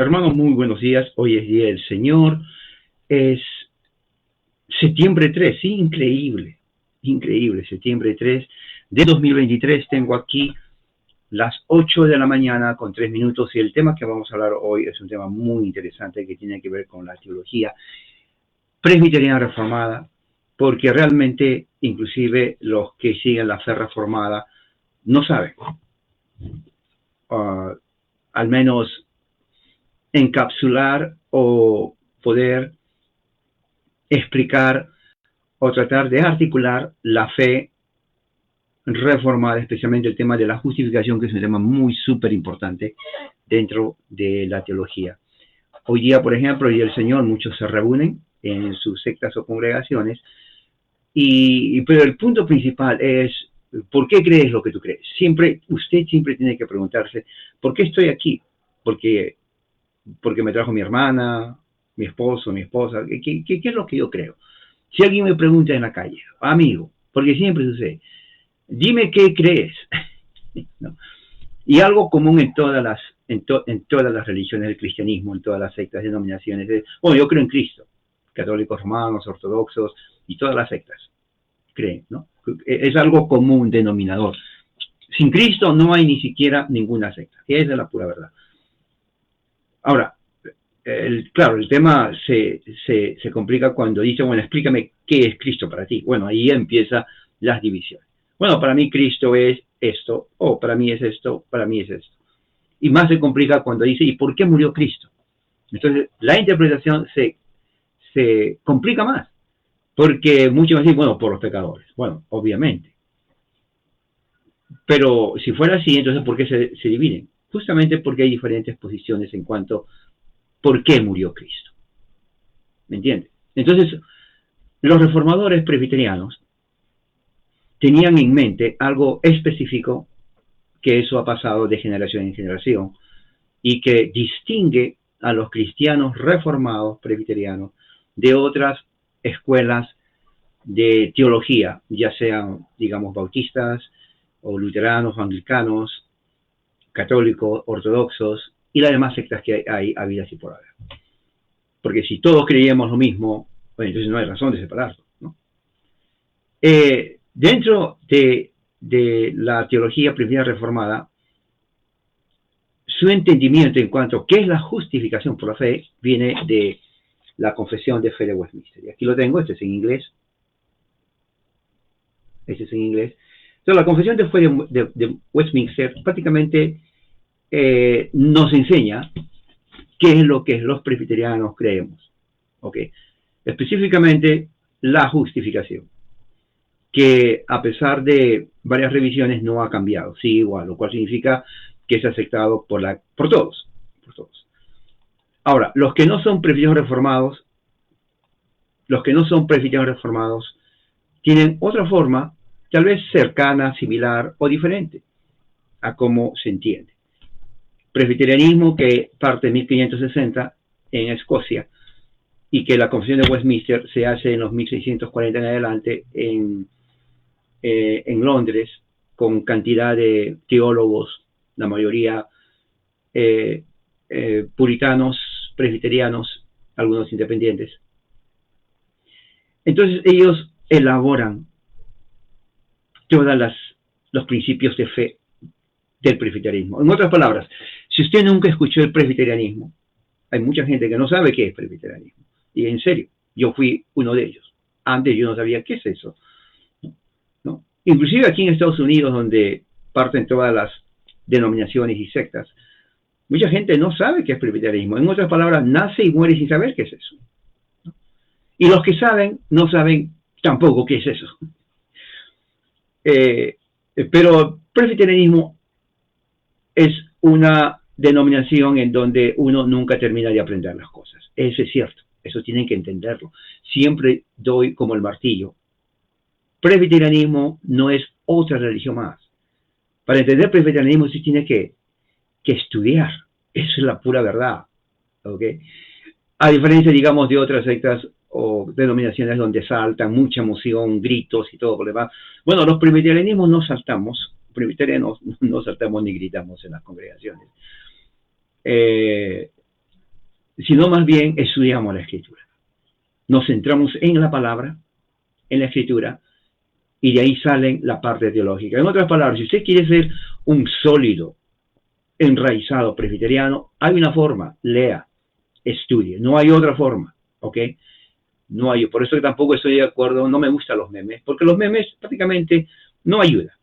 Hermanos, muy buenos días. Hoy es Día del Señor. Es septiembre 3, sí, increíble. Increíble, septiembre 3 de 2023. Tengo aquí las 8 de la mañana con 3 minutos y el tema que vamos a hablar hoy es un tema muy interesante que tiene que ver con la teología presbiteriana reformada, porque realmente inclusive los que siguen la fe reformada no saben, uh, al menos encapsular o poder explicar o tratar de articular la fe reformada, especialmente el tema de la justificación, que es un tema muy súper importante dentro de la teología. Hoy día, por ejemplo, hoy el Señor, muchos se reúnen en sus sectas o congregaciones, pero el punto principal es, ¿por qué crees lo que tú crees? Usted siempre tiene que preguntarse, ¿por qué estoy aquí? Porque me trajo mi hermana, mi esposo, mi esposa, ¿qué es lo que yo creo? Si alguien me pregunta en la calle, amigo, porque siempre sucede, dime qué crees. ¿No? Y algo común en todas las religiones del cristianismo, en todas las sectas, denominaciones, bueno, yo creo en Cristo, católicos romanos, ortodoxos y todas las sectas creen, ¿no? Es algo común, denominador. Sin Cristo no hay ni siquiera ninguna secta, esa es la pura verdad. Ahora, claro, el tema se complica cuando dice, bueno, explícame qué es Cristo para ti. Bueno, ahí empiezan las divisiones. Bueno, para mí Cristo es esto, o para mí es esto, para mí es esto. Y más se complica cuando dice, ¿y por qué murió Cristo? Entonces, la interpretación se complica más, porque muchos van a decir, bueno, por los pecadores. Bueno, obviamente. Pero si fuera así, entonces, ¿por qué se dividen? Justamente porque hay diferentes posiciones en cuanto por qué murió Cristo. ¿Me entiendes? Entonces, los reformadores presbiterianos tenían en mente algo específico, que eso ha pasado de generación en generación y que distingue a los cristianos reformados presbiterianos de otras escuelas de teología, ya sean, digamos, bautistas o luteranos, o anglicanos, católicos, ortodoxos y las demás sectas que hay habidas y por haber. Porque si todos creíamos lo mismo, bueno, entonces no hay razón de separarlo, ¿no? Dentro de la teología presbiteriana reformada, su entendimiento en cuanto a qué es la justificación por la fe viene de la Confesión de Fe de Westminster. Y aquí lo tengo, este es en inglés. Entonces, la Confesión de Fe de Westminster prácticamente nos enseña qué es lo que los presbiterianos creemos. ¿Okay? Específicamente, la justificación, que a pesar de varias revisiones no ha cambiado, sigue igual, lo cual significa que es aceptado por todos. Ahora, los que no son presbiterianos reformados tienen otra forma, tal vez cercana, similar o diferente a cómo se entiende. Presbiterianismo que parte de 1560 en Escocia y que la Confesión de Westminster se hace en los 1640 en adelante en Londres, con cantidad de teólogos, la mayoría puritanos, presbiterianos, algunos independientes. Entonces ellos elaboran todos los principios de fe del presbiterianismo. En otras palabras, si usted nunca escuchó el presbiterianismo, hay mucha gente que no sabe qué es presbiterianismo. Y en serio, yo fui uno de ellos. Antes yo no sabía qué es eso. ¿No? Inclusive aquí en Estados Unidos, donde parten todas las denominaciones y sectas, mucha gente no sabe qué es presbiterianismo. En otras palabras, nace y muere sin saber qué es eso. ¿No? Y los que saben, no saben tampoco qué es eso. Pero presbiterianismo es una denominación en donde uno nunca termina de aprender las cosas. Eso es cierto, eso tienen que entenderlo. Siempre doy como el martillo. Presbiterianismo no es otra religión más. Para entender presbiterianismo se tiene que estudiar. Eso es la pura verdad. ¿Okay? A diferencia, digamos, de otras sectas o denominaciones donde saltan mucha emoción, gritos y todo por demás. Bueno, los presbiterianismos no saltamos. Presbiterianos no saltamos ni gritamos en las congregaciones. sino más bien estudiamos la Escritura. Nos centramos en la palabra, en la Escritura, y de ahí sale la parte teológica. En otras palabras, si usted quiere ser un sólido, enraizado presbiteriano, hay una forma: lea, estudie. No hay otra forma, ¿ok? No hay. Por eso que tampoco estoy de acuerdo, no me gustan los memes, porque los memes prácticamente no ayudan,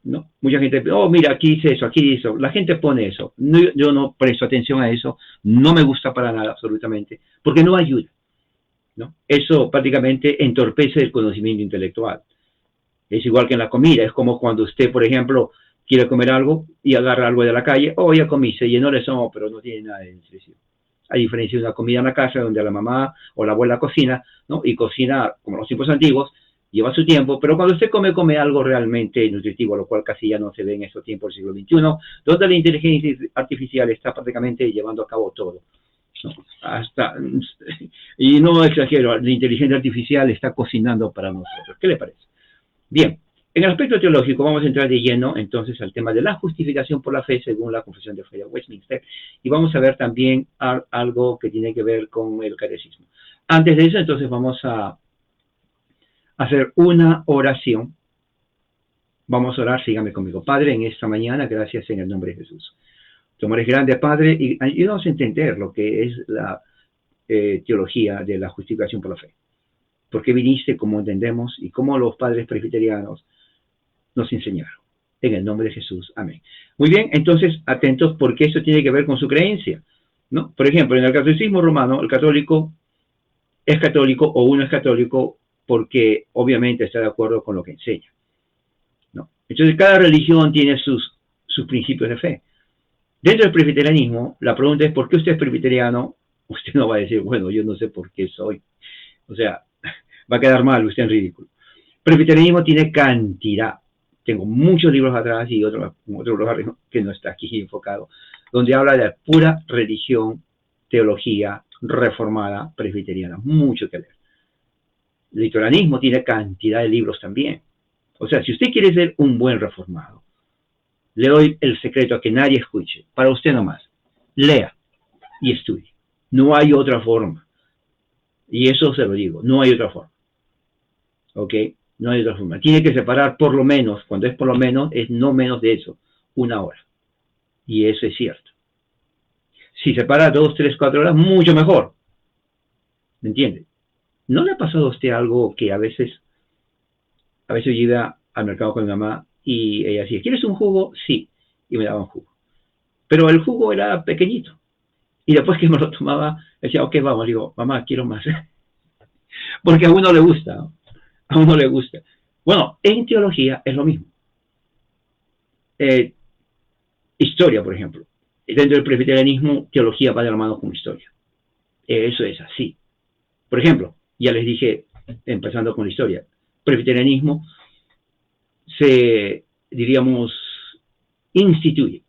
¿no? Mucha gente, oh, mira, aquí dice eso, aquí dice eso. La gente pone eso. No, yo no presto atención a eso, no me gusta para nada, absolutamente, porque no ayuda, ¿no? Eso prácticamente entorpece el conocimiento intelectual. Es igual que en la comida, es como cuando usted, por ejemplo, quiere comer algo y agarra algo de la calle, oh, ya comí, se llenó el estómago, pero no tiene nada de nutrición. A diferencia de una comida en la casa donde la mamá o la abuela cocina, ¿no? Y cocina como los tiempos antiguos, lleva su tiempo, pero cuando usted come algo realmente nutritivo, lo cual casi ya no se ve en estos tiempos del siglo XXI, donde la inteligencia artificial está prácticamente llevando a cabo todo, ¿no? Hasta, y no exagero, la inteligencia artificial está cocinando para nosotros. ¿Qué le parece? Bien, en el aspecto teológico vamos a entrar de lleno entonces al tema de la justificación por la fe según la Confesión de Fe de Westminster, y vamos a ver también algo que tiene que ver con el catecismo. Antes de eso, entonces vamos a hacer una oración. Vamos a orar, sígame conmigo. Padre, en esta mañana, gracias en el nombre de Jesús. Tu amor es grande, Padre, y ayúdanos a entender lo que es la teología de la justificación por la fe. ¿Por qué viniste? Como entendemos y como los padres presbiterianos nos enseñaron. En el nombre de Jesús. Amén. Muy bien, entonces, atentos, porque eso tiene que ver con su creencia, ¿no? Por ejemplo, en el catolicismo romano, el católico es católico o uno es católico porque obviamente está de acuerdo con lo que enseña, ¿no? Entonces, cada religión tiene sus principios de fe. Dentro del presbiterianismo, la pregunta es: ¿por qué usted es presbiteriano? Usted no va a decir, bueno, yo no sé por qué soy. O sea, va a quedar mal, usted en ridículo. Presbiterianismo tiene cantidad. Tengo muchos libros atrás y otro lugar que no está aquí enfocado, donde habla de pura religión, teología reformada presbiteriana. Mucho que leer. El luteranismo tiene cantidad de libros también. O sea, si usted quiere ser un buen reformado, le doy el secreto a que nadie escuche. Para usted nomás. Lea y estudie. No hay otra forma. Y eso se lo digo. No hay otra forma. ¿Ok? No hay otra forma. Tiene que separar por lo menos, cuando es por lo menos, es no menos de eso, 1 hora. Y eso es cierto. Si separa 2, 3, 4 horas, mucho mejor. ¿Me entiende? ¿No le ha pasado a usted algo que a veces yo iba al mercado con mi mamá y ella decía, ¿quieres un jugo? Sí. Y me daba un jugo. Pero el jugo era pequeñito. Y después que me lo tomaba, decía, ok, vamos. Digo, mamá, quiero más. Porque a uno le gusta, ¿no? A uno le gusta. Bueno, en teología es lo mismo. Historia, por ejemplo. Dentro del presbiterianismo, teología va de la mano con historia. Eso es así. Por ejemplo, ya les dije, empezando con la historia, presbiterianismo se, diríamos, instituye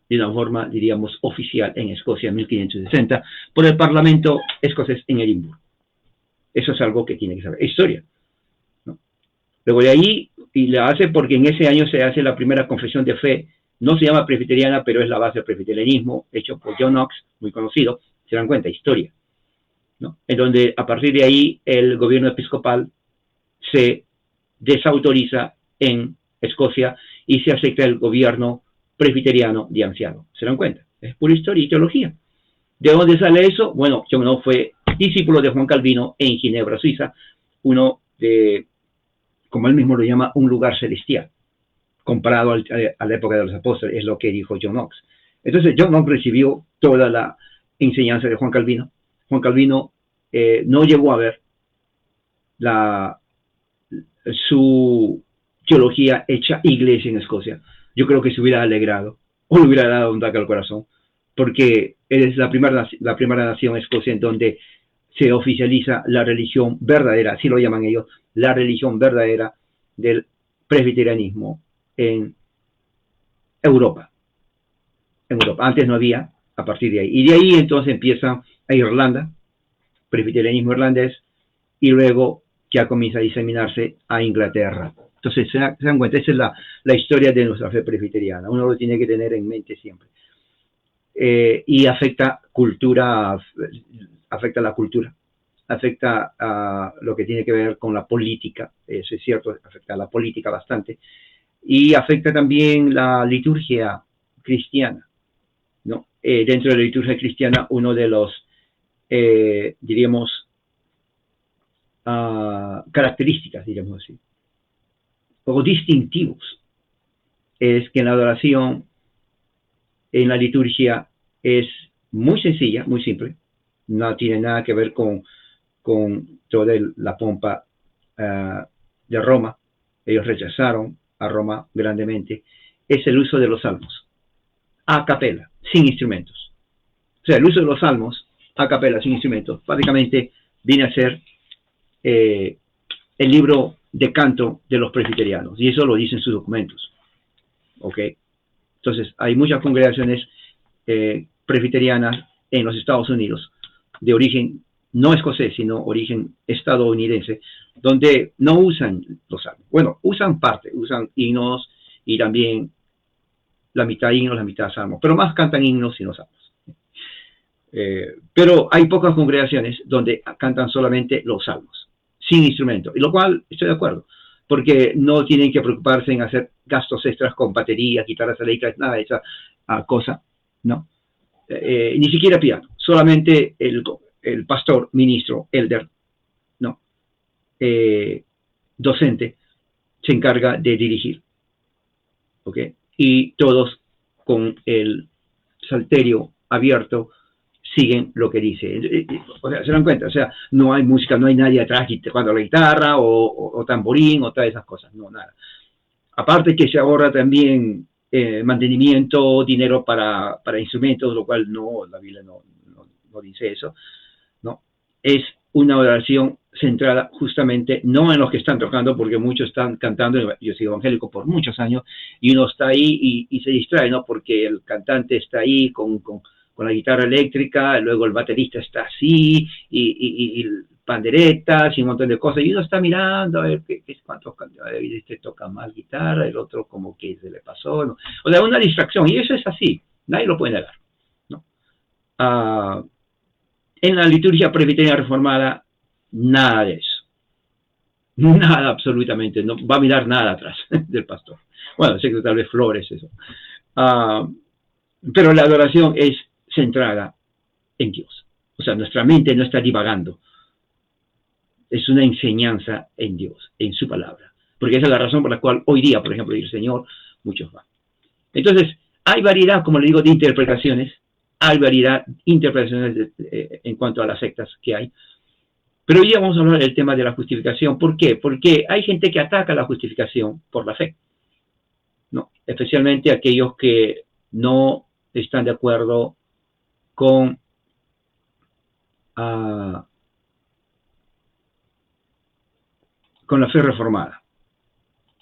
de una forma, diríamos, oficial en Escocia en 1560 por el Parlamento escocés en Edimburgo. Eso es algo que tiene que saber. Historia, ¿no? Luego de ahí, y la hace porque en ese año se hace la primera confesión de fe. No se llama presbiteriana, pero es la base del presbiterianismo, hecho por John Knox, muy conocido. Se dan cuenta, historia, ¿no? En donde a partir de ahí el gobierno episcopal se desautoriza en Escocia y se acepta el gobierno presbiteriano de anciano. ¿Se dan cuenta? Es pura historia y teología. ¿De dónde sale eso? Bueno, John Knox fue discípulo de Juan Calvino en Ginebra, Suiza, uno de, como él mismo lo llama, un lugar celestial, comparado a la época de los apóstoles, es lo que dijo John Knox. Entonces, John Knox recibió toda la enseñanza de Juan Calvino. Juan Calvino no llegó a ver su teología hecha iglesia en Escocia. Yo creo que se hubiera alegrado o le hubiera dado un ataque al corazón, porque es la primera nación Escocia en donde se oficializa la religión verdadera, así lo llaman ellos, la religión verdadera del presbiterianismo en Europa. Antes no había, a partir de ahí. Y de ahí entonces empieza a Irlanda, presbiterianismo irlandés, y luego ya comienza a diseminarse a Inglaterra. Entonces se dan cuenta, esa es la historia de nuestra fe presbiteriana. Uno lo tiene que tener en mente siempre. y afecta la cultura, afecta a lo que tiene que ver con la política, eso es cierto, afecta a la política bastante, y afecta también la liturgia cristiana, ¿no? Dentro de la liturgia cristiana, uno de los, diríamos, características, diríamos así, o distintivos, es que en la adoración, en la liturgia, es muy sencilla, muy simple, no tiene nada que ver con toda la pompa de Roma. Ellos rechazaron a Roma grandemente. Es el uso de los salmos, a capela, sin instrumentos. O sea, el uso de los salmos, a capela, sin instrumentos, básicamente viene a ser el libro de canto de los presbiterianos, y eso lo dicen sus documentos. ¿Ok? Entonces, hay muchas congregaciones presbiterianas en los Estados Unidos, de origen no escocés, sino origen estadounidense, donde no usan los salmos. Bueno, usan parte, usan himnos y también la mitad himnos, la mitad salmos, pero más cantan himnos y no salmos. Pero hay pocas congregaciones donde cantan solamente los salmos, sin instrumento, y lo cual estoy de acuerdo, porque no tienen que preocuparse en hacer gastos extras con baterías, guitarras eléctricas, nada de esa cosa, ¿no? Ni siquiera piano, solamente el pastor, ministro, elder, ¿no? Docente, se encarga de dirigir, ¿ok? Y todos con el salterio abierto siguen lo que dice. O sea, se dan cuenta, o sea, no hay música, no hay nadie atrás tocando la guitarra o tamborín o todas esas cosas, no, nada. Aparte que se ahorra también mantenimiento, dinero para instrumentos, lo cual no, la Biblia no dice eso, ¿no? Es una oración centrada justamente no en los que están tocando, porque muchos están cantando, yo soy evangélico por muchos años, y uno está ahí y se distrae, ¿no? Porque el cantante está ahí con la guitarra eléctrica, luego el baterista está así, y panderetas y un montón de cosas, y uno está mirando a ver cuántos cantantes, este toca más guitarra, el otro como que se le pasó, ¿no? O sea, una distracción, y eso es así, nadie lo puede negar, ¿no? En la liturgia presbiteriana reformada, nada de eso, nada absolutamente, no va a mirar nada atrás del pastor. Bueno, sé que tal vez flores, eso. Pero la adoración es centrada en Dios. O sea, nuestra mente no está divagando. Es una enseñanza en Dios, en su palabra. Porque esa es la razón por la cual hoy día, por ejemplo, el Señor, muchos van. Entonces, hay variedad, como le digo, de interpretaciones. Hay variedad de interpretaciones en cuanto a las sectas que hay. Pero hoy día vamos a hablar del tema de la justificación. ¿Por qué? Porque hay gente que ataca la justificación por la fe, ¿no? Especialmente aquellos que no están de acuerdo con la fe reformada,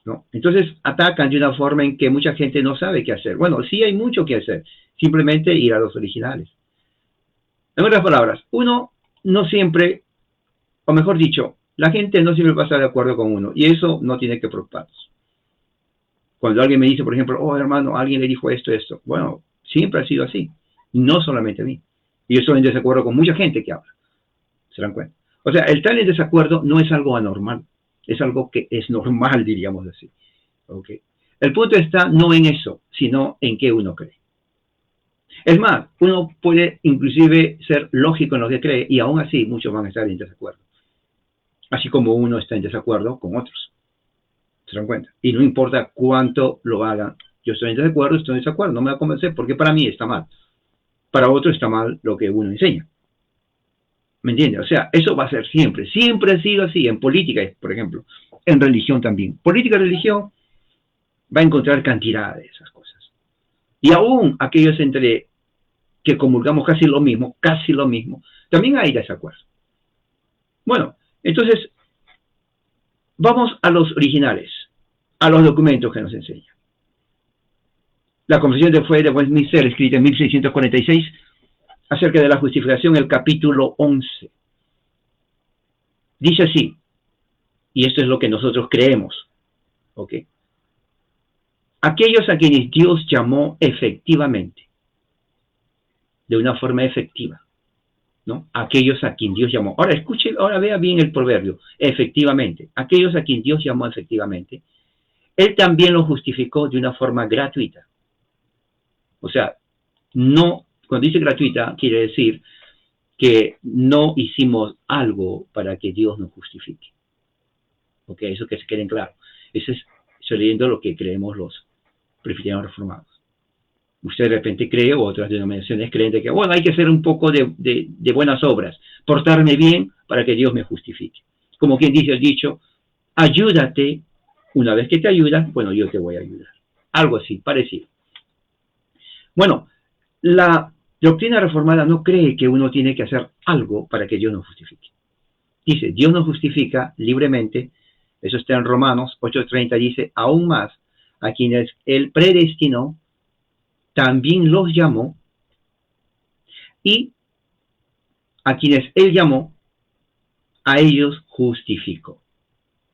¿no? Entonces atacan de una forma en que mucha gente no sabe qué hacer. Bueno, sí hay mucho que hacer, simplemente ir a los originales. En otras palabras, uno no siempre, o mejor dicho, la gente no siempre va a estar de acuerdo con uno, y eso no tiene que preocuparnos. Cuando alguien me dice, por ejemplo, oh hermano, alguien le dijo esto, bueno, siempre ha sido así, no solamente a mí. Y yo estoy en desacuerdo con mucha gente que habla, ¿se dan cuenta? O sea, el estar en desacuerdo no es algo anormal, es algo que es normal, diríamos así. ¿Okay? El punto está no en eso, sino en qué uno cree. Es más, uno puede inclusive ser lógico en lo que cree y aún así muchos van a estar en desacuerdo. Así como uno está en desacuerdo con otros. ¿Se dan cuenta? Y no importa cuánto lo hagan. Yo estoy en desacuerdo, no me va a convencer porque para mí está mal. Para otro está mal lo que uno enseña. ¿Me entiendes? O sea, eso va a ser siempre. Siempre ha sido así. En política, por ejemplo. En religión también. Política y religión va a encontrar cantidad de esas cosas. Y aún aquellos entre que comulgamos casi lo mismo, también hay desacuerdo. Bueno, entonces, vamos a los originales, a los documentos que nos enseñan. La Confesión de Fe de Westminster, escrita en 1646, acerca de la justificación, el capítulo 11. Dice así, y esto es lo que nosotros creemos, ¿ok? Aquellos a quienes Dios llamó efectivamente, de una forma efectiva, ¿no? Aquellos a quien Dios llamó. Ahora escuche, ahora vea bien el proverbio. Efectivamente, aquellos a quien Dios llamó efectivamente, Él también los justificó de una forma gratuita. O sea, no, cuando dice gratuita, quiere decir que no hicimos algo para que Dios nos justifique. Ok, eso que se queden claro. Eso es leyendo lo que creemos los presbiterianos reformados. Usted de repente cree, o otras denominaciones creen de que, bueno, hay que hacer un poco de buenas obras, portarme bien para que Dios me justifique. Como quien dice el dicho, ayúdate, una vez que te ayudas, bueno, yo te voy a ayudar. Algo así, parecido. Bueno, la doctrina reformada no cree que uno tiene que hacer algo para que Dios nos justifique. Dice, Dios nos justifica libremente, eso está en Romanos 8:30, dice, aún más, a quienes Él predestinó, también los llamó, y a quienes Él llamó, a ellos justificó.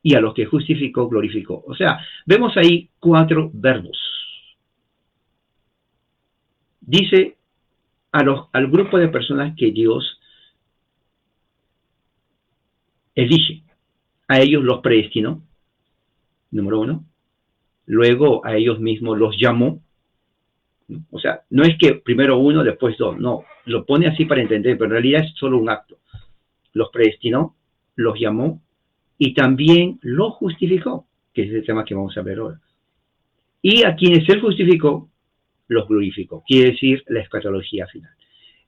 Y a los que justificó, glorificó. O sea, vemos ahí 4 verbos. Dice al grupo de personas que Dios elige. A ellos los predestinó, número 1. Luego a ellos mismos los llamó. O sea, no es que primero 1, después 2. No, lo pone así para entender, pero en realidad es solo un acto. Los predestinó, los llamó y también los justificó, que es el tema que vamos a ver ahora. Y a quienes Él justificó, los glorificó. Quiere decir la escatología final.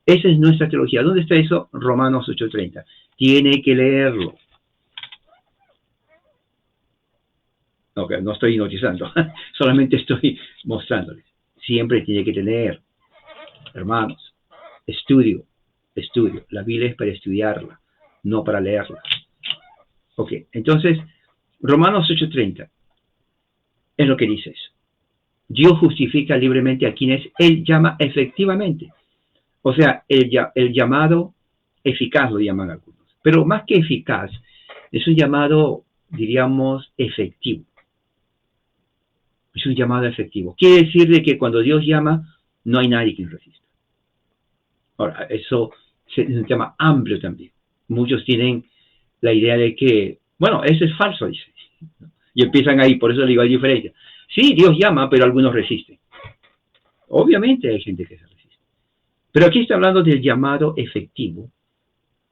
Esa es nuestra teología. ¿Dónde está eso? Romanos 8:30. Tiene que leerlo. Ok, no estoy hipnotizando, solamente estoy mostrándoles. Siempre tiene que tener, hermanos, estudio. La Biblia es para estudiarla, no para leerla. Ok, entonces, Romanos 8:30 es lo que dice eso. Dios justifica libremente a quienes Él llama efectivamente. O sea, el llamado eficaz lo llaman algunos. Pero más que eficaz, es un llamado, diríamos, efectivo. Es un llamado efectivo. Quiere decir de que cuando Dios llama, no hay nadie que resista. Ahora, eso es un tema amplio también. Muchos tienen la idea de que, bueno, eso es falso, dice. Y empiezan ahí, por eso digo, hay diferencia. Sí, Dios llama, pero algunos resisten. Obviamente hay gente que se resiste. Pero aquí está hablando del llamado efectivo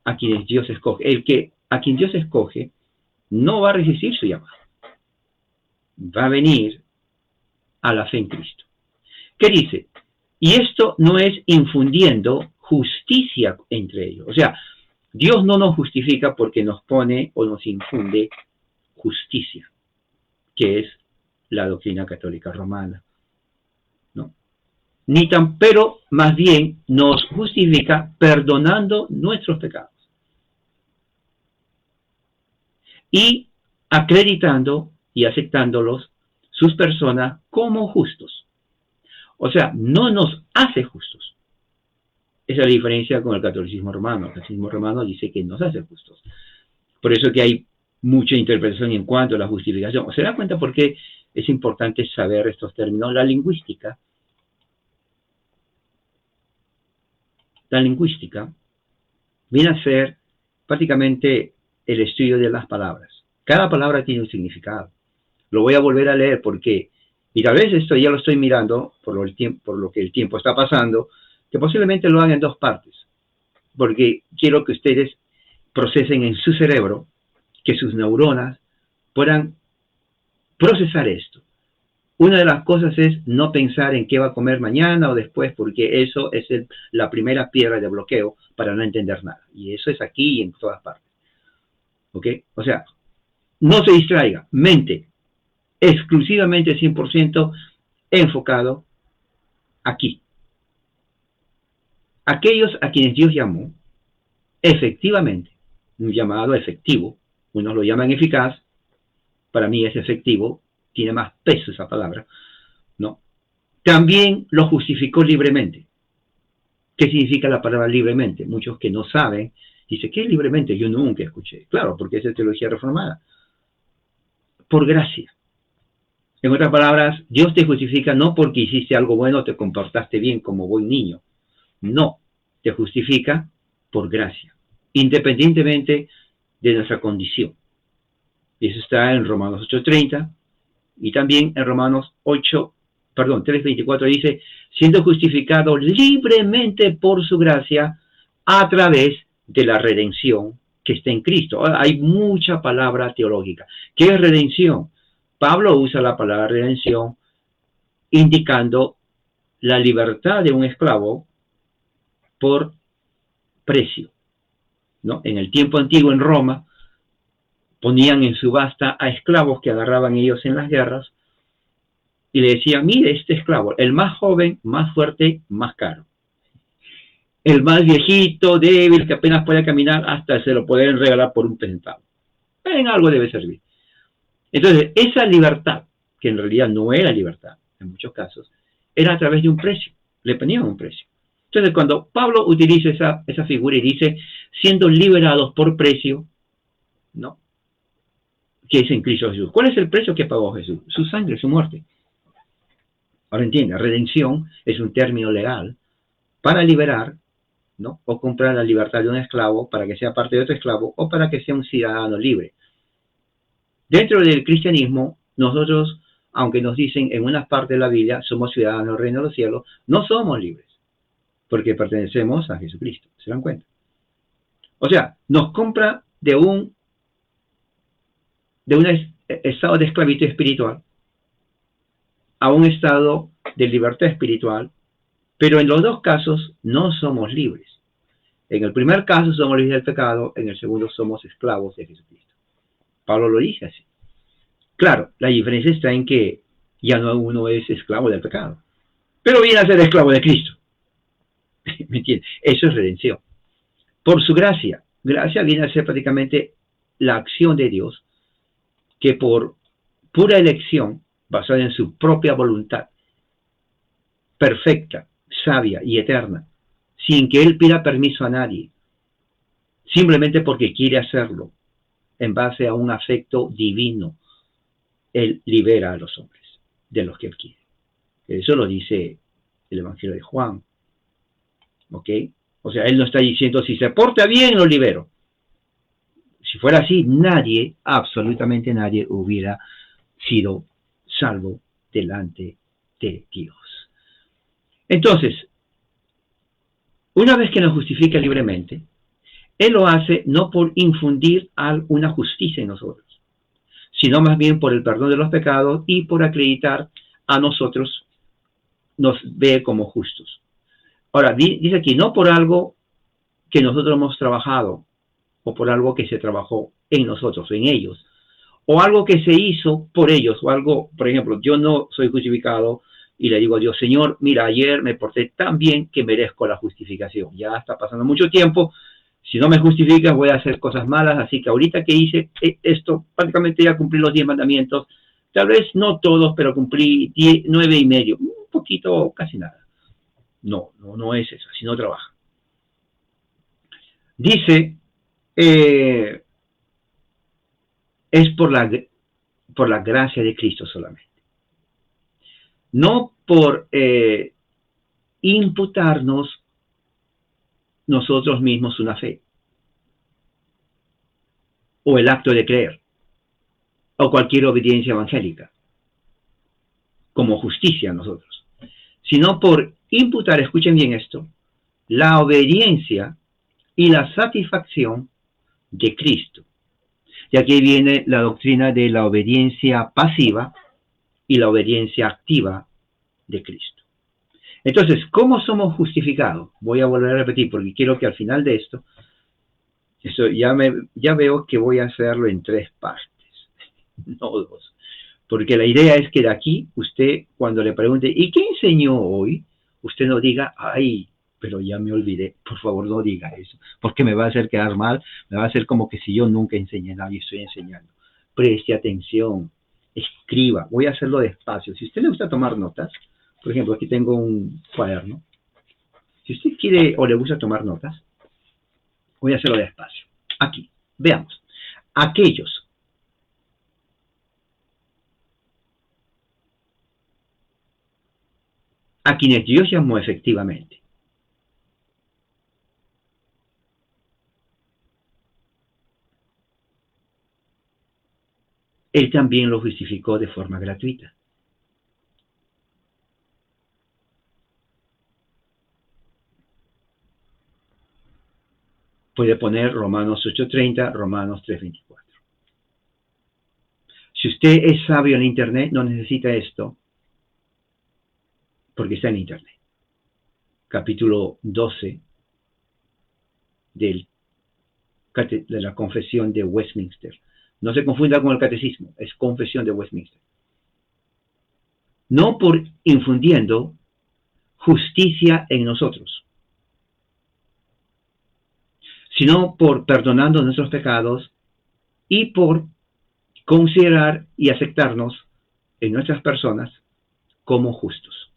a quienes Dios escoge. A quien Dios escoge no va a resistir su llamado. Va a venir a la fe en Cristo. ¿Qué dice? Y esto no es infundiendo justicia entre ellos. O sea, Dios no nos justifica porque nos pone o nos infunde justicia, que es la doctrina católica romana, ¿no? Pero más bien nos justifica perdonando nuestros pecados y acreditando y aceptándolos sus personas como justos. O sea, no nos hace justos. Esa es la diferencia con el catolicismo romano. El catolicismo romano dice que nos hace justos. Por eso que hay mucha interpretación en cuanto a la justificación. ¿Se da cuenta por qué es importante saber estos términos? La lingüística viene a ser prácticamente el estudio de las palabras. Cada palabra tiene un significado. Lo voy a volver a leer porque, y tal vez esto ya lo estoy mirando por lo que el tiempo está pasando, que posiblemente lo hagan en 2 partes, porque quiero que ustedes procesen en su cerebro, que sus neuronas puedan procesar esto. Una de las cosas es no pensar en qué va a comer mañana o después, porque eso es la primera piedra de bloqueo para no entender nada. Y eso es aquí y en todas partes. ¿Ok? O sea, no se distraiga. Mente exclusivamente 100% enfocado aquí. Aquellos a quienes Dios llamó, efectivamente, un llamado efectivo, unos lo llaman eficaz, para mí es efectivo, tiene más peso esa palabra, ¿no? También lo justificó libremente. ¿Qué significa la palabra libremente? Muchos que no saben, dicen, ¿qué libremente? Yo nunca escuché. Claro, porque esa es teología reformada. Por gracia. En otras palabras, Dios te justifica no porque hiciste algo bueno, te comportaste bien como buen niño. No, te justifica por gracia, independientemente de nuestra condición. Y eso está en Romanos 8:30 y también en Romanos 3:24 dice, siendo justificado libremente por su gracia a través de la redención que está en Cristo. Ahora, hay mucha palabra teológica. ¿Qué es redención? Pablo usa la palabra redención indicando la libertad de un esclavo por precio, ¿no? En el tiempo antiguo en Roma ponían en subasta a esclavos que agarraban ellos en las guerras y le decían, mire este esclavo, el más joven, más fuerte, más caro. El más viejito, débil, que apenas puede caminar, hasta se lo pueden regalar por un centavo. En algo debe servir. Entonces, esa libertad, que en realidad no era libertad, en muchos casos, era a través de un precio. Le ponían un precio. Entonces, cuando Pablo utiliza esa figura y dice, siendo liberados por precio, ¿no? Que es en Cristo Jesús. ¿Cuál es el precio que pagó Jesús? Su sangre, su muerte. Ahora entiende, redención es un término legal para liberar, ¿no? O comprar la libertad de un esclavo para que sea parte de otro esclavo o para que sea un ciudadano libre. Dentro del cristianismo, nosotros, aunque nos dicen en una parte de la Biblia, somos ciudadanos del reino de los cielos, no somos libres, porque pertenecemos a Jesucristo. ¿Se dan cuenta? O sea, nos compra de un estado de esclavitud espiritual a un estado de libertad espiritual, pero en los dos casos no somos libres. En el primer caso somos libres del pecado, en el segundo somos esclavos de Jesucristo. Pablo lo dice así. Claro, la diferencia está en que ya no uno es esclavo del pecado, pero viene a ser esclavo de Cristo. ¿Me entiendes? Eso es redención. Por su gracia. Gracia viene a ser prácticamente la acción de Dios que por pura elección, basada en su propia voluntad, perfecta, sabia y eterna, sin que Él pida permiso a nadie, simplemente porque quiere hacerlo, en base a un afecto divino, Él libera a los hombres de los que Él quiere. Eso lo dice el Evangelio de Juan. ¿Ok? O sea, Él no está diciendo, si se porta bien, lo libero. Si fuera así, nadie, absolutamente nadie, hubiera sido salvo delante de Dios. Entonces, una vez que nos justifica libremente, Él lo hace no por infundir una justicia en nosotros, sino más bien por el perdón de los pecados y por acreditar a nosotros, nos ve como justos. Ahora, dice aquí, no por algo que nosotros hemos trabajado, o por algo que se trabajó en nosotros, en ellos, o algo que se hizo por ellos, o algo, por ejemplo, yo no soy justificado y le digo a Dios, Señor, mira, ayer me porté tan bien que merezco la justificación. Ya está pasando mucho tiempo, si no me justificas voy a hacer cosas malas, así que ahorita que hice esto, prácticamente ya cumplí los 10 mandamientos, tal vez no todos, pero cumplí 9 y medio, un poquito, casi nada. No es eso, así no trabaja. Dice, es por la gracia de Cristo solamente. No por imputarnos nosotros mismos una fe, o el acto de creer, o cualquier obediencia evangélica, como justicia a nosotros, sino por imputar, escuchen bien esto, la obediencia y la satisfacción de Cristo. Y aquí viene la doctrina de la obediencia pasiva y la obediencia activa de Cristo. Entonces, ¿cómo somos justificados? Voy a volver a repetir porque quiero que al final de esto, ya veo que voy a hacerlo en 3 partes, no 2. Porque la idea es que de aquí usted, cuando le pregunte, ¿y qué enseñó hoy? Usted no diga, ay, pero ya me olvidé. Por favor, no diga eso, porque me va a hacer quedar mal, me va a hacer como que si yo nunca enseñé nada y estoy enseñando. Preste atención, escriba, voy a hacerlo despacio. Si a usted le gusta tomar notas, por ejemplo, aquí tengo un cuaderno. Si usted quiere o le gusta tomar notas, voy a hacerlo despacio. Aquí, veamos. Aquellos a quienes Dios llamó efectivamente, Él también lo justificó de forma gratuita. Puede poner Romanos 8:30, Romanos 3:24. Si usted es sabio en Internet, no necesita esto, porque está en Internet. Capítulo 12 de la Confesión de Westminster. No se confunda con el Catecismo, es Confesión de Westminster. No por infundiendo justicia en nosotros, sino por perdonando nuestros pecados y por considerar y aceptarnos en nuestras personas como justos.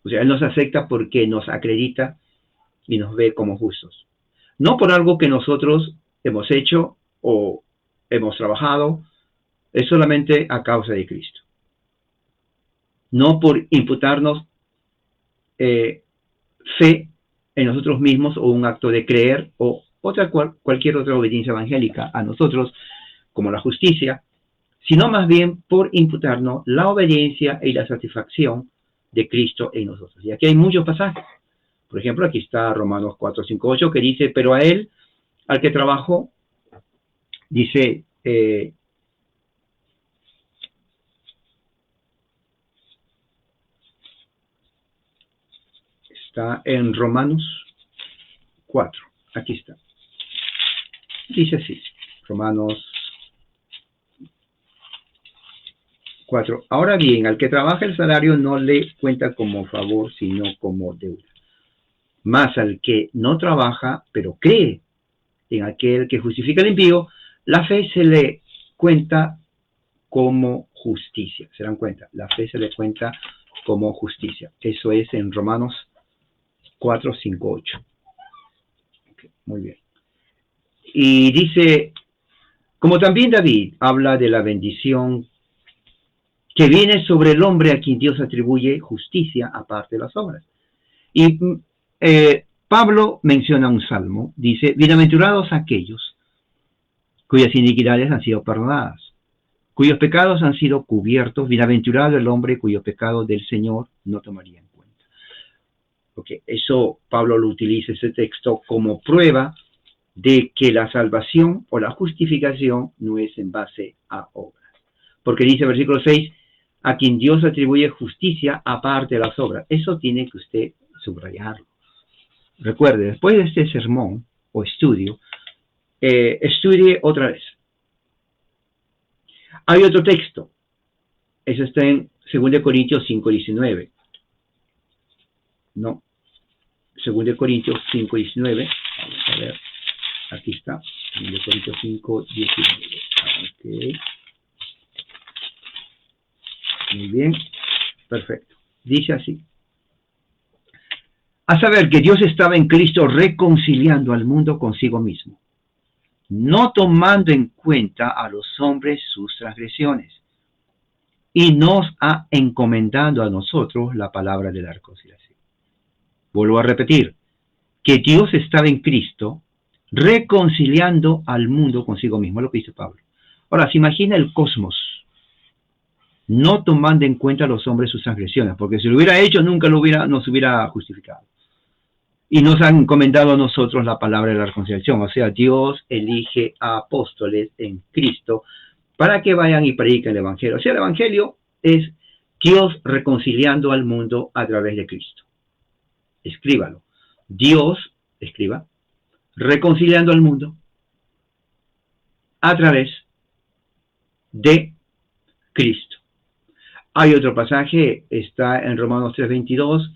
O sea, Él nos acepta porque nos acredita y nos ve como justos. No por algo que nosotros hemos hecho o hemos trabajado, es solamente a causa de Cristo. No por imputarnos fe en nosotros mismos o un acto de creer o cualquier otra obediencia evangélica a nosotros, como la justicia, sino más bien por imputarnos la obediencia y la satisfacción de Cristo en nosotros. Y aquí hay muchos pasajes. Por ejemplo, aquí está Romanos 4, 5, 8, que dice, pero a él, al que trabajó, dice, está en Romanos 4, aquí está. Dice así, Romanos 4. Ahora bien, al que trabaja el salario no le cuenta como favor, sino como deuda. Más al que no trabaja, pero cree en aquel que justifica el impío, la fe se le cuenta como justicia. ¿Se dan cuenta? La fe se le cuenta como justicia. Eso es en Romanos 4, 5, 8. Okay, muy bien. Y dice, como también David habla de la bendición que viene sobre el hombre a quien Dios atribuye justicia aparte de las obras. Y Pablo menciona un salmo, dice, bienaventurados aquellos cuyas iniquidades han sido perdonadas, cuyos pecados han sido cubiertos, bienaventurado el hombre cuyo pecado del Señor no tomaría en cuenta. Okay, eso Pablo lo utiliza, ese texto, como prueba de que la salvación o la justificación no es en base a obras. Porque dice versículo 6, a quien Dios atribuye justicia aparte de las obras. Eso tiene que usted subrayarlo. Recuerde, después de este sermón o estudio, estudie otra vez. Hay otro texto. Eso está en 2 Corintios 5:19. No. 2 Corintios 5:19. Vamos a ver. Aquí está. 2 Corintios 5:19. Ok. Muy bien. Perfecto. Dice así. A saber que Dios estaba en Cristo reconciliando al mundo consigo mismo, no tomando en cuenta a los hombres sus transgresiones, y nos ha encomendado a nosotros la palabra de la reconciliación. Vuelvo a repetir, que Dios estaba en Cristo reconciliando al mundo consigo mismo, es lo que dice Pablo. Ahora, se imagina el cosmos, no tomando en cuenta a los hombres sus transgresiones, porque si lo hubiera hecho, nunca nos hubiera justificado. Y nos han encomendado a nosotros la palabra de la reconciliación. O sea, Dios elige a apóstoles en Cristo para que vayan y prediquen el Evangelio. O sea, el Evangelio es Dios reconciliando al mundo a través de Cristo. Escríbalo. Dios, escriba, reconciliando al mundo a través de Cristo. Hay otro pasaje, está en Romanos 3:22,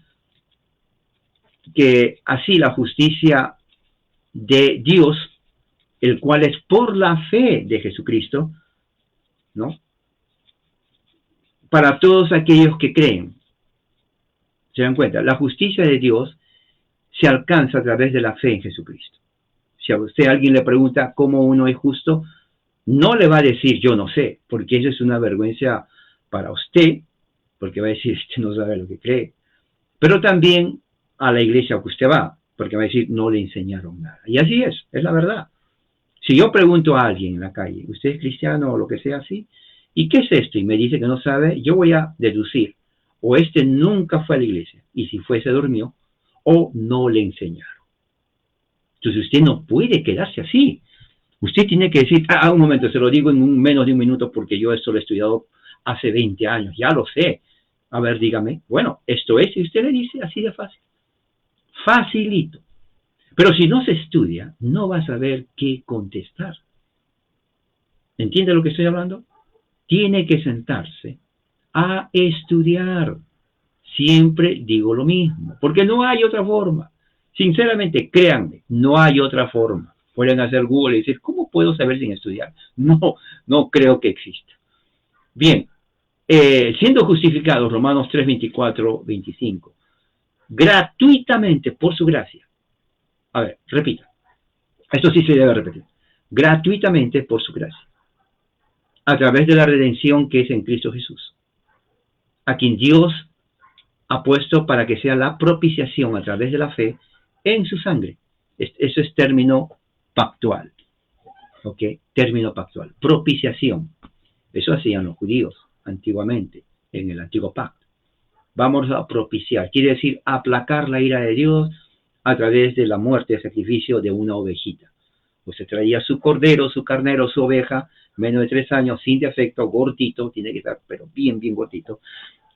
que así la justicia de Dios, el cual es por la fe de Jesucristo, ¿no? Para todos aquellos que creen. ¿Se dan cuenta? La justicia de Dios se alcanza a través de la fe en Jesucristo. Si a usted alguien le pregunta cómo uno es justo, no le va a decir yo no sé, porque eso es una vergüenza para usted, porque va a decir usted no sabe lo que cree. Pero también a la iglesia que usted va, porque va a decir no le enseñaron nada. Y así es la verdad. Si yo pregunto a alguien en la calle, ¿usted es cristiano o lo que sea así? ¿Y qué es esto? Y me dice que no sabe, yo voy a deducir, o este nunca fue a la iglesia, y si fue se durmió, o no le enseñaron. Entonces usted no puede quedarse así. Usted tiene que decir, un momento, se lo digo en menos de un minuto porque yo esto lo he estudiado hace 20 años, ya lo sé. A ver, dígame, bueno, esto es, y usted le dice así de fácil. Facilito. Pero si no se estudia, no va a saber qué contestar. ¿Entiende lo que estoy hablando? Tiene que sentarse a estudiar. Siempre digo lo mismo, porque no hay otra forma. Sinceramente, créanme, no hay otra forma. Pueden hacer Google y decir, ¿cómo puedo saber sin estudiar? No, no creo que exista. Bien, siendo justificados, Romanos 3, 24, 25, gratuitamente por su gracia. A ver, repita. Esto sí se debe repetir. Gratuitamente por su gracia. A través de la redención que es en Cristo Jesús. A quien Dios ha puesto para que sea la propiciación a través de la fe en su sangre. Eso es término pactual. ¿Ok? Término pactual. Propiciación. Eso hacían los judíos antiguamente, en el antiguo pacto. Vamos a propiciar. Quiere decir aplacar la ira de Dios a través de la muerte, el sacrificio de una ovejita. Pues se traía su cordero, su carnero, su oveja, menos de 3 años, sin defecto, gordito, tiene que estar, pero bien, bien gordito.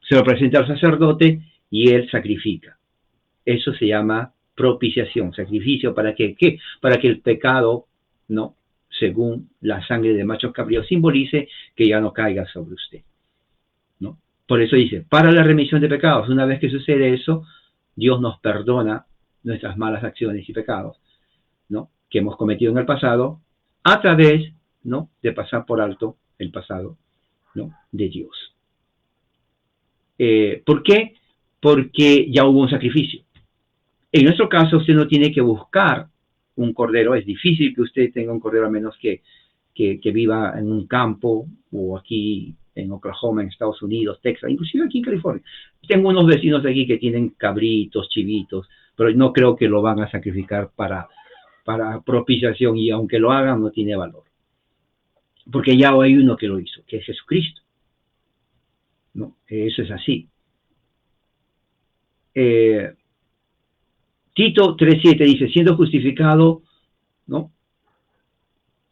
Se lo presenta al sacerdote y él sacrifica. Eso se llama propiciación, sacrificio, ¿para qué? ¿Qué? Para que el pecado, no, según la sangre de machos cabríos, simbolice que ya no caiga sobre usted, ¿no? Por eso dice, para la remisión de pecados, una vez que sucede eso, Dios nos perdona nuestras malas acciones y pecados, ¿no? Que hemos cometido en el pasado, a través, ¿no? De pasar por alto el pasado, ¿no? De Dios. ¿Por qué? Porque ya hubo un sacrificio. En nuestro caso, usted no tiene que buscar un cordero. Es difícil que usted tenga un cordero a menos que viva en un campo o aquí en Oklahoma, en Estados Unidos, Texas, inclusive aquí en California. Tengo unos vecinos de aquí que tienen cabritos, chivitos, pero no creo que lo van a sacrificar para propiciación, y aunque lo hagan no tiene valor. Porque ya hay uno que lo hizo, que es Jesucristo, ¿no? Eso es así. Tito 3.7 dice, siendo justificado, ¿no?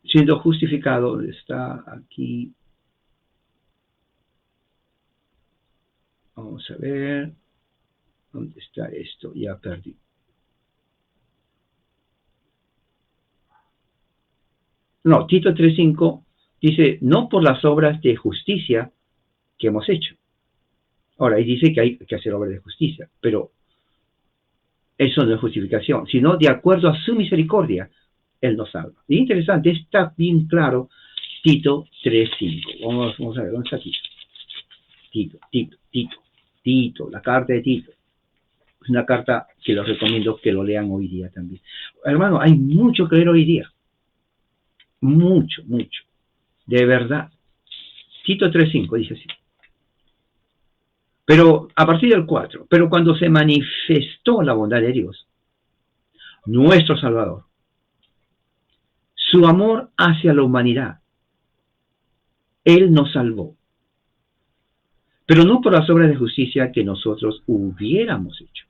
Siendo justificado, está aquí. Vamos a ver, ¿dónde está esto? Ya perdí. No, Tito 3.5 dice, no por las obras de justicia que hemos hecho. Ahora, ahí dice que hay que hacer obras de justicia, pero eso no es justificación, sino de acuerdo a su misericordia, Él nos salva. Y interesante, está bien claro Tito 3.5. Vamos a ver, ¿dónde está Tito? Tito, la carta de Tito. Es una carta que les recomiendo que lo lean hoy día también. Hermano, hay mucho que leer hoy día. Mucho, mucho. De verdad. Tito 3.5 dice así. Pero a partir del 4, pero cuando se manifestó la bondad de Dios, nuestro Salvador, su amor hacia la humanidad, Él nos salvó. Pero no por las obras de justicia que nosotros hubiéramos hecho,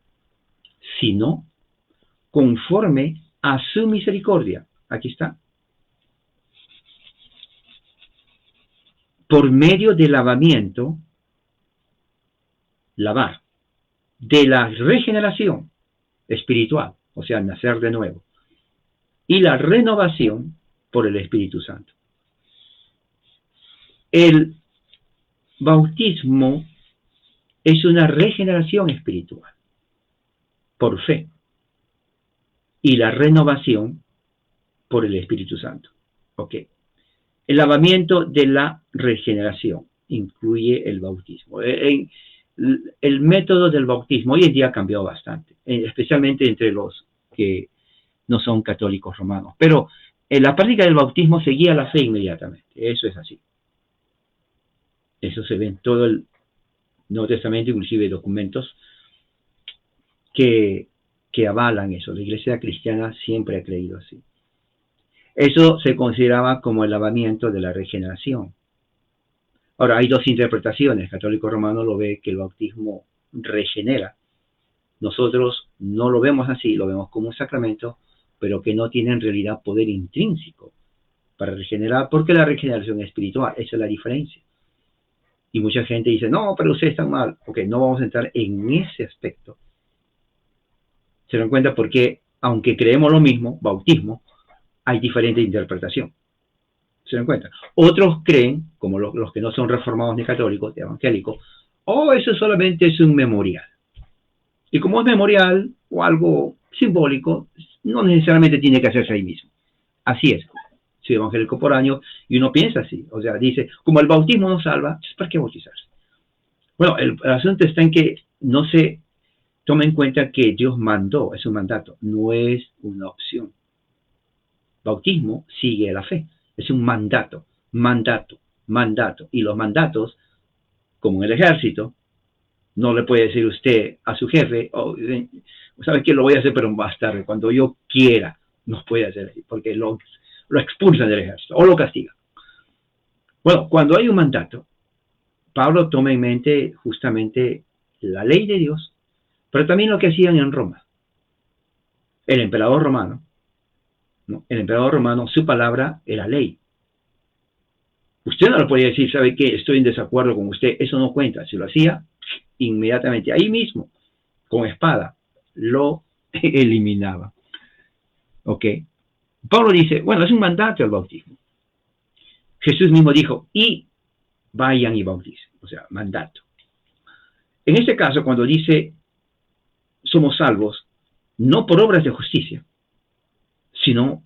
sino conforme a su misericordia. Aquí está. Por medio del lavamiento, lavar, de la regeneración espiritual, o sea, nacer de nuevo, y la renovación por el Espíritu Santo. El bautismo es una regeneración espiritual por fe y la renovación por el Espíritu Santo. Ok. El lavamiento de la regeneración incluye el bautismo. El método del bautismo hoy en día ha cambiado bastante, especialmente entre los que no son católicos romanos. Pero en la práctica del bautismo seguía la fe inmediatamente. Eso es así. Eso se ve en todo el Nuevo Testamento, inclusive documentos que avalan eso. La Iglesia cristiana siempre ha creído así. Eso se consideraba como el lavamiento de la regeneración. Ahora, hay dos interpretaciones. El católico romano lo ve que el bautismo regenera. Nosotros no lo vemos así, lo vemos como un sacramento, pero que no tiene en realidad poder intrínseco para regenerar, porque la regeneración es espiritual. Esa es la diferencia. Y mucha gente dice, no, pero ustedes están mal. Ok, no vamos a entrar en ese aspecto. Se dan cuenta porque, aunque creemos lo mismo, bautismo, hay diferente interpretación. ¿Se dan cuenta? Otros creen, como los que no son reformados ni católicos, evangélicos, eso solamente es un memorial. Y como es memorial o algo simbólico, no necesariamente tiene que hacerse ahí mismo. Así es. Soy evangélico por años y uno piensa así. O sea, dice, como el bautismo no salva, ¿para qué bautizarse? Bueno, el asunto está en que no se toma en cuenta que Dios mandó, es un mandato, no es una opción. Bautismo sigue la fe, es un mandato, mandato, mandato. Y los mandatos, como en el ejército, no le puede decir usted a su jefe, ¿sabe qué? Lo voy a hacer, pero más tarde, cuando yo quiera, no puede hacer así, porque lo expulsan del ejército o lo castigan. Bueno, cuando hay un mandato, Pablo toma en mente justamente la ley de Dios, pero también lo que hacían en Roma. El emperador romano, ¿no? El emperador romano, su palabra era ley. Usted no le podía decir, ¿sabe qué? Estoy en desacuerdo con usted. Eso no cuenta. Si lo hacía, inmediatamente, ahí mismo, con espada, lo eliminaba. ¿Ok? Pablo dice, bueno, es un mandato el bautismo. Jesús mismo dijo, y vayan y bauticen. O sea, mandato. En este caso, cuando dice, somos salvos, no por obras de justicia, sino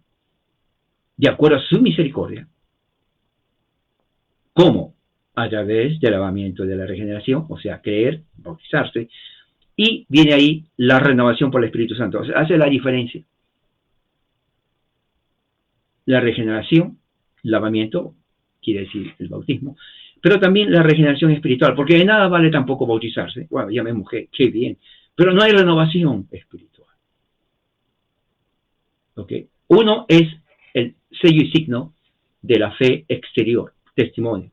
de acuerdo a su misericordia. ¿Cómo? A través del lavamiento de la regeneración, o sea, creer, bautizarse, y viene ahí la renovación por el Espíritu Santo. O sea, hace la diferencia. La regeneración, lavamiento, quiere decir el bautismo, pero también la regeneración espiritual, porque de nada vale tampoco bautizarse. Bueno, ya me mojé, qué bien, pero no hay renovación espiritual. ¿Ok? Uno es el sello y signo de la fe exterior, testimonio.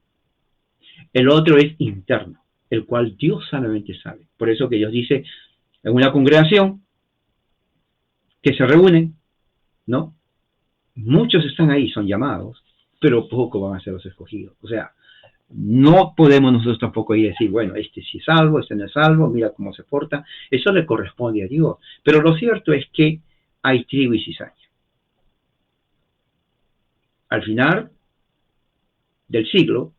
El otro es interno, el cual Dios solamente sabe. Por eso que Dios dice, en una congregación que se reúnen, ¿no? Muchos están ahí, son llamados, pero pocos van a ser los escogidos. O sea, no podemos nosotros tampoco ir a decir, bueno, este sí es salvo, este no es salvo, mira cómo se porta. Eso le corresponde a Dios. Pero lo cierto es que hay trigo y cizaña. Al final del siglo,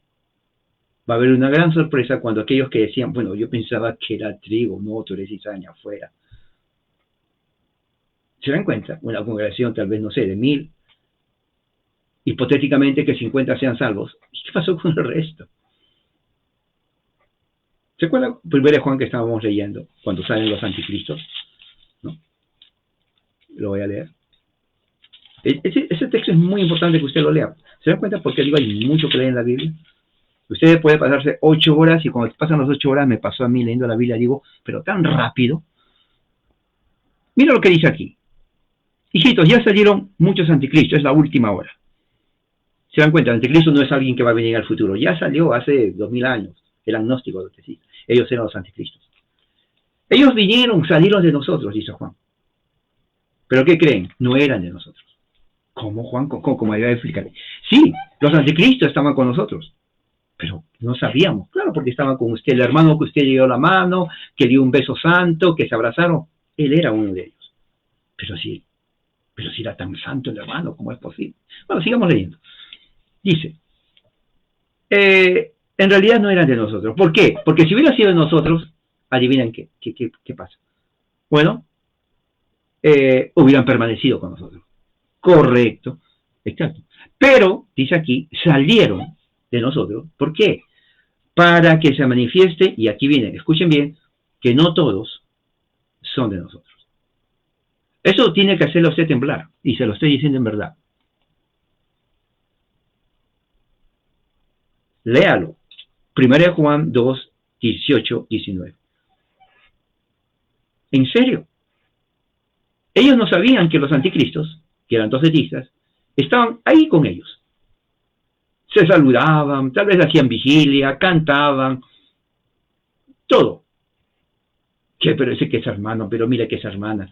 va a haber una gran sorpresa cuando aquellos que decían, bueno, yo pensaba que era trigo, no, tú eres cizaña afuera. ¿Se dan cuenta? Una congregación tal vez, no sé, de 1000, hipotéticamente que 50 sean salvos. ¿Y qué pasó con el resto? ¿Se acuerdan? Primero Juan que estábamos leyendo, cuando salen los anticristos, ¿no? Lo voy a leer. Ese texto es muy importante que usted lo lea. ¿Se dan cuenta? Porque digo, hay mucho que leer en la Biblia. Usted puede pasarse 8 horas y cuando pasan las 8 horas, me pasó a mí leyendo la Biblia, digo, pero tan rápido. Mira lo que dice aquí. Hijitos, ya salieron muchos anticristos, es la última hora. Se dan cuenta, el anticristo no es alguien que va a venir al futuro. Ya salió hace 2000 años, el agnóstico de que sí. Ellos eran los anticristos. Ellos vinieron, salieron de nosotros, dice Juan. ¿Pero qué creen? No eran de nosotros. ¿Cómo, Juan? ¿Cómo iba a explicar? Sí, los anticristos estaban con nosotros, pero no sabíamos. Claro, porque estaban con usted, el hermano que usted le dio la mano, que dio un beso santo, que se abrazaron. Él era uno de ellos. Pero si era tan santo el hermano, ¿cómo es posible? Bueno, sigamos leyendo. Dice, en realidad no eran de nosotros. ¿Por qué? Porque si hubiera sido de nosotros, adivinen qué pasa. Bueno, hubieran permanecido con nosotros. Correcto, exacto. Pero, dice aquí, salieron de nosotros. ¿Por qué? Para que se manifieste, y aquí viene, escuchen bien, que no todos son de nosotros. Eso tiene que hacerlo usted temblar, y se lo estoy diciendo en verdad. Léalo. 1 Juan 2, 18, 19. ¿En serio? Ellos no sabían que los anticristos, que eran docetistas, estaban ahí con ellos. Se saludaban, tal vez hacían vigilia, cantaban, todo. Que pero ese que es hermano, pero mira que es hermana.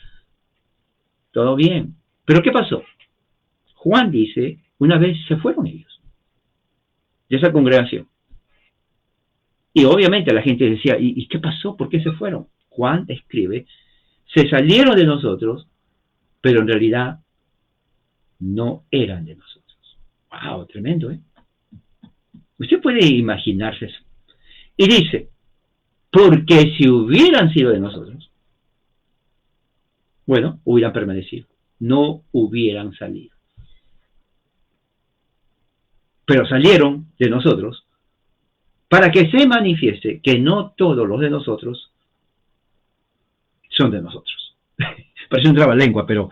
Todo bien. Pero ¿qué pasó? Juan dice, una vez se fueron ellos de esa congregación. Y obviamente la gente decía, ¿y qué pasó? ¿Por qué se fueron? Juan escribe, se salieron de nosotros, pero en realidad no eran de nosotros. ¡Wow! Tremendo, ¿eh? Usted puede imaginarse eso. Y dice, porque si hubieran sido de nosotros, bueno, hubieran permanecido, no hubieran salido. Pero salieron de nosotros para que se manifieste que no todos los de nosotros son de nosotros. Parece un trabalengua, pero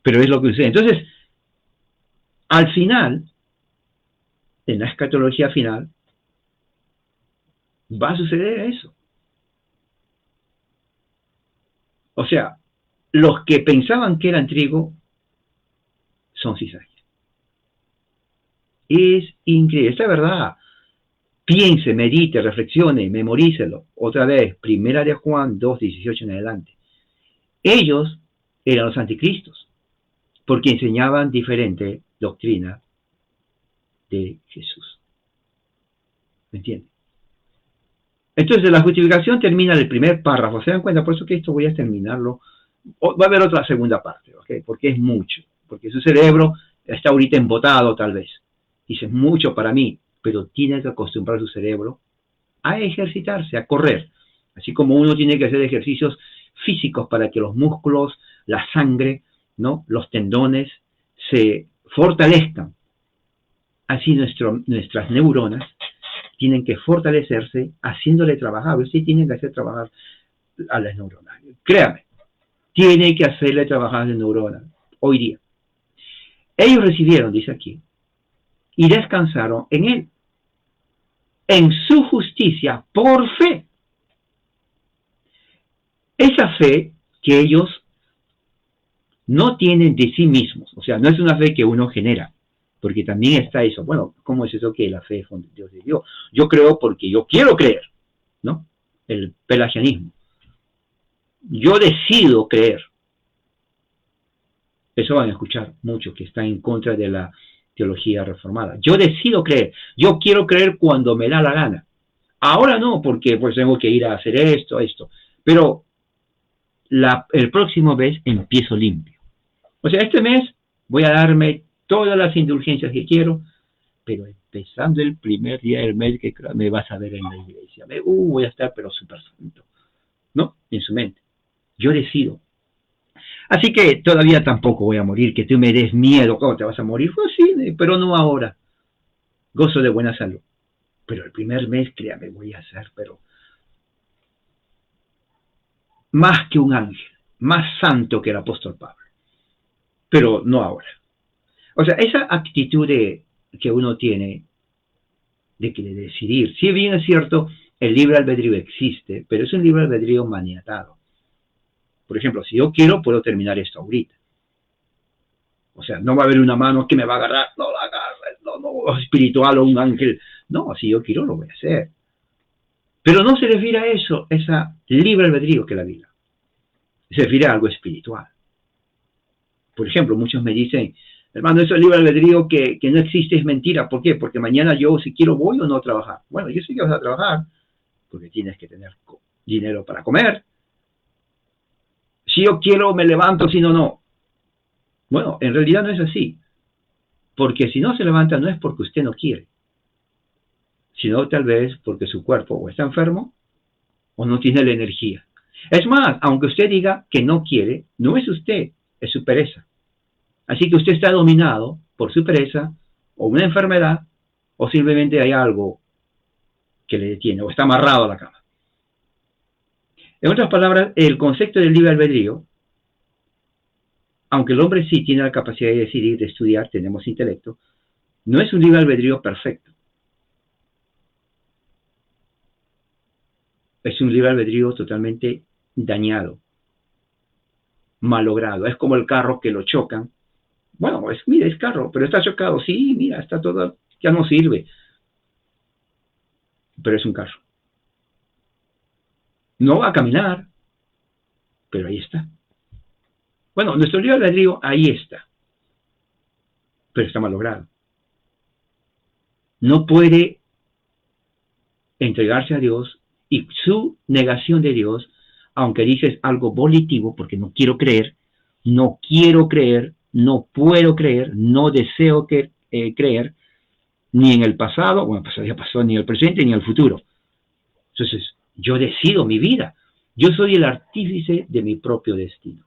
es lo que sucede. Entonces, al final, en la escatología final, va a suceder eso. O sea, los que pensaban que eran trigo son cizaña. Es increíble, esta verdad. Piense, medite, reflexione, memorícelo. Otra vez, primera de Juan 2:18 en adelante. Ellos eran los anticristos, porque enseñaban diferente doctrina de Jesús. ¿Me entienden? Entonces la justificación termina en el primer párrafo. ¿Se dan cuenta? Por eso que esto voy a terminarlo. Va a haber otra segunda parte, ¿ok? Porque es mucho. Porque su cerebro está ahorita embotado tal vez. Dice, es mucho para mí, pero tiene que acostumbrar su cerebro a ejercitarse, a correr. Así como uno tiene que hacer ejercicios físicos para que los músculos, la sangre, ¿no? Los tendones se fortalezcan. Así nuestras neuronas tienen que fortalecerse haciéndole trabajar. Ustedes tienen que hacer trabajar a las neuronas. Créame, tiene que hacerle trabajar a las neuronas hoy día. Ellos recibieron, dice aquí, y descansaron en él, en su justicia por fe. Esa fe que ellos no tienen de sí mismos, o sea, no es una fe que uno genera, porque también está eso. Bueno, ¿cómo es eso que la fe es Dios de Dios? Yo creo porque yo quiero creer, ¿no? El pelagianismo. Yo decido creer. Eso van a escuchar muchos que están en contra de la teología reformada. Yo decido creer. Yo quiero creer cuando me da la gana. Ahora no, porque pues tengo que ir a hacer esto. Pero el próximo mes empiezo limpio. O sea, este mes voy a darme todas las indulgencias que quiero, pero empezando el primer día del mes que me vas a ver en la iglesia. Voy a estar pero súper santo. ¿No? En su mente. Yo decido. Así que todavía tampoco voy a morir, que tú me des miedo. ¿Cómo te vas a morir? Pues sí, pero no ahora. Gozo de buena salud. Pero el primer mes, créame, voy a ser, pero más que un ángel, más santo que el apóstol Pablo. Pero no ahora. O sea, esa actitud que uno tiene de decidir, si bien es cierto, el libre albedrío existe, pero es un libre albedrío maniatado. Por ejemplo, si yo quiero, puedo terminar esto ahorita. O sea, no va a haber una mano que me va a agarrar, no la agarres, no, espiritual o un ángel. No, si yo quiero, lo voy a hacer. Pero no se refiere a eso, esa libre albedrío que la Biblia. Se refiere a algo espiritual. Por ejemplo, muchos me dicen, hermano, eso es libre albedrío que no existe, es mentira. ¿Por qué? Porque mañana yo, si quiero, voy o no a trabajar. Bueno, yo sé que vas a trabajar, porque tienes que tener dinero para comer. Si yo quiero, me levanto, si no, no. Bueno, en realidad no es así. Porque si no se levanta, no es porque usted no quiere, sino tal vez porque su cuerpo o está enfermo o no tiene la energía. Es más, aunque usted diga que no quiere, no es usted, es su pereza. Así que usted está dominado por su pereza o una enfermedad o simplemente hay algo que le detiene o está amarrado a la cama. En otras palabras, el concepto del libre albedrío, aunque el hombre sí tiene la capacidad de decidir, de estudiar, tenemos intelecto, no es un libre albedrío perfecto. Es un libre albedrío totalmente dañado, malogrado. Es como el carro que lo chocan Bueno, mira, es carro, pero está chocado. Sí, mira, está todo, ya no sirve. Pero es un carro. No va a caminar, pero ahí está. Bueno, nuestro libre albedrío ahí está, pero está mal logrado. No puede entregarse a Dios y su negación de Dios, aunque dices algo volitivo, porque no quiero creer, no puedo creer, no deseo creer, ni en el pasado, bueno, pues ya pasó, ni en el presente, ni en el futuro. Entonces, yo decido mi vida. Yo soy el artífice de mi propio destino.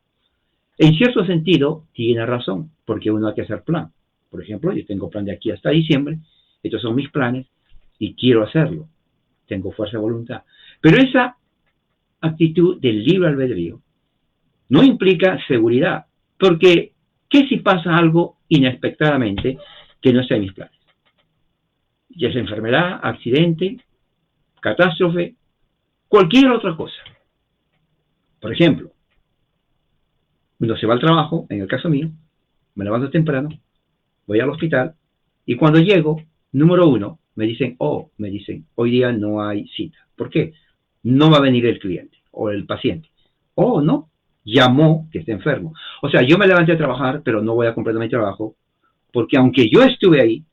En cierto sentido, tiene razón, porque uno hay que hacer plan. Por ejemplo, yo tengo plan de aquí hasta diciembre, estos son mis planes, y quiero hacerlo. Tengo fuerza de voluntad. Pero esa actitud del libre albedrío no implica seguridad, porque ¿qué si pasa algo inexpectadamente que no sea en mis planes? Ya sea enfermedad, accidente, catástrofe, cualquier otra cosa. Por ejemplo, uno se va al trabajo, en el caso mío, me levanto temprano, voy al hospital, y cuando llego, número uno, me dicen, hoy día no hay cita. ¿Por qué? No va a venir el cliente o el paciente. No, llamó que está enfermo. O sea, yo me levanté a trabajar, pero no voy a completar mi trabajo, porque aunque yo estuve ahí,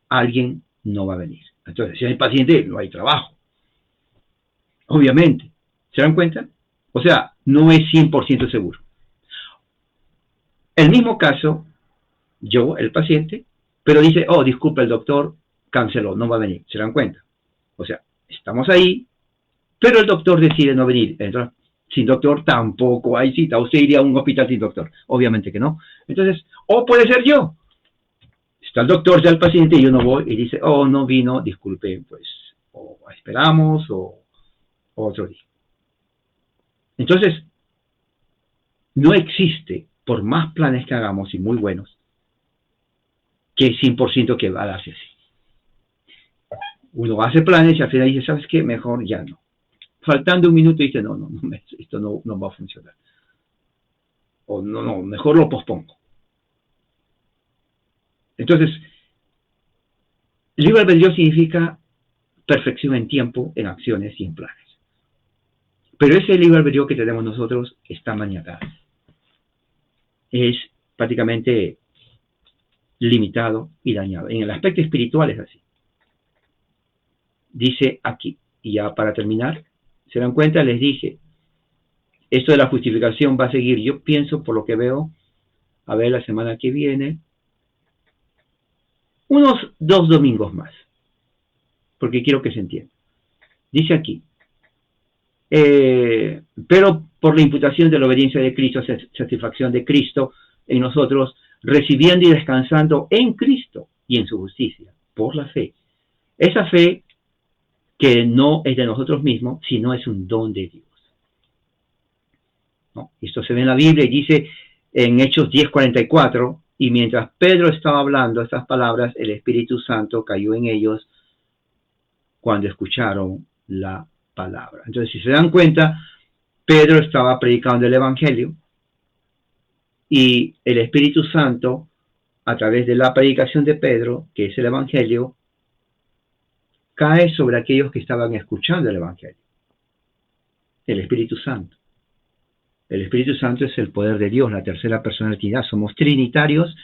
alguien no va a venir. Entonces, si hay paciente, no hay trabajo. Obviamente. ¿Se dan cuenta? O sea, no es 100% seguro. El mismo caso, yo, el paciente, pero dice, disculpa, el doctor canceló, no va a venir. ¿Se dan cuenta? O sea, estamos ahí, pero el doctor decide no venir. Entonces, sin doctor tampoco hay cita. Usted iría a un hospital sin doctor. Obviamente que no. Entonces, puede ser yo. Está el doctor, ya el paciente, y yo no voy, y dice, no vino, disculpe, pues, esperamos, o otro día. Entonces, no existe, por más planes que hagamos, y muy buenos, que es 100% que va a darse así. Uno hace planes y al final dice, ¿sabes qué? Mejor ya no. Faltando un minuto dice, no, esto no va a funcionar. O no, mejor lo pospongo. Entonces, libre albedrío significa perfección en tiempo, en acciones y en planes. Pero ese libre albedrío que tenemos nosotros está maniatado. Es prácticamente limitado y dañado. En el aspecto espiritual es así. Dice aquí, y ya para terminar, ¿se dan cuenta? Les dije, esto de la justificación va a seguir. Yo pienso, por lo que veo, a ver la semana que viene, unos 2 domingos más, porque quiero que se entienda. Dice aquí, pero por la imputación de la obediencia de Cristo, satisfacción de Cristo en nosotros, recibiendo y descansando en Cristo y en su justicia, por la fe. Esa fe que no es de nosotros mismos, sino es un don de Dios. ¿No? Esto se ve en la Biblia y dice en Hechos 10:44, y mientras Pedro estaba hablando estas palabras, el Espíritu Santo cayó en ellos cuando escucharon la palabra. Entonces, si se dan cuenta, Pedro estaba predicando el Evangelio y el Espíritu Santo, a través de la predicación de Pedro, que es el Evangelio, cae sobre aquellos que estaban escuchando el Evangelio. El Espíritu Santo. El Espíritu Santo es el poder de Dios, la tercera persona de la Trinidad. Somos trinitarios,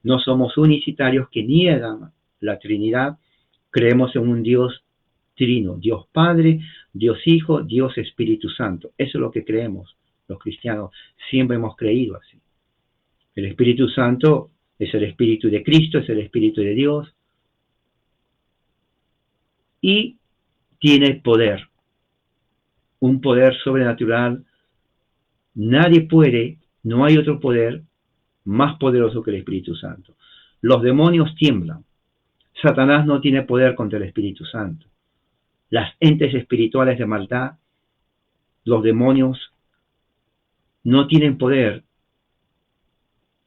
no somos unicitarios que niegan la Trinidad. Creemos en un Dios trino, Dios Padre, Dios Hijo, Dios Espíritu Santo. Eso es lo que creemos los cristianos. Siempre hemos creído así. El Espíritu Santo es el Espíritu de Cristo, es el Espíritu de Dios. Y tiene poder. Un poder sobrenatural. Nadie puede, no hay otro poder más poderoso que el Espíritu Santo. Los demonios tiemblan. Satanás no tiene poder contra el Espíritu Santo. Las entes espirituales de maldad, los demonios, no tienen poder